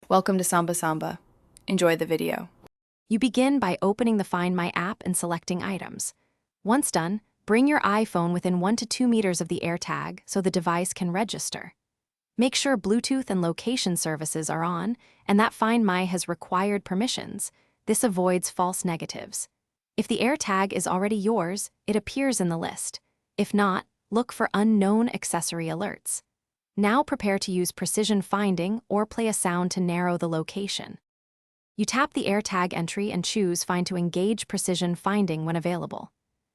Welcome to Samba Samba. Enjoy the video. You begin by opening the Find My app and selecting items. Once done, bring your iPhone within 1 to 2 meters of the AirTag so the device can register. Make sure Bluetooth and location services are on and that Find My has required permissions. This avoids false negatives. If the AirTag is already yours, it appears in the list. If not, look for unknown accessory alerts. Now prepare to use precision finding or play a sound to narrow the location. You tap the AirTag entry and choose Find to engage precision finding when available.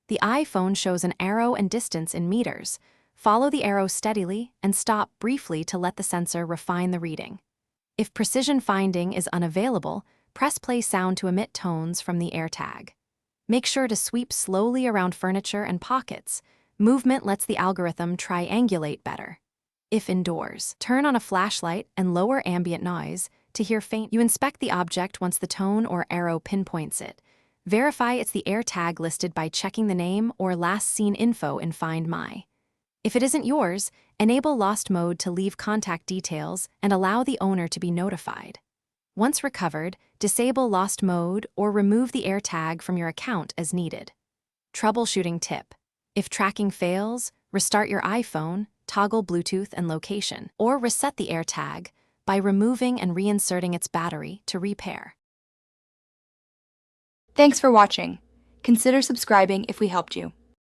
The iPhone shows an arrow and distance in meters. Follow the arrow steadily and stop briefly to let the sensor refine the reading. If precision finding is unavailable, press play sound to emit tones from the AirTag. Make sure to sweep slowly around furniture and pockets. Movement lets the algorithm triangulate better. If indoors, turn on a flashlight and lower ambient noise to hear faint. You inspect the object once the tone or arrow pinpoints it. Verify it's the AirTag listed by checking the name or last seen info in Find My. If it isn't yours, enable Lost Mode to leave contact details and allow the owner to be notified. Once recovered, disable Lost Mode or remove the AirTag from your account as needed. Troubleshooting tip: if tracking fails, restart your iPhone, toggle Bluetooth and location, or reset the AirTag by removing and reinserting its battery to repair. Thanks for watching. Consider subscribing if we helped you.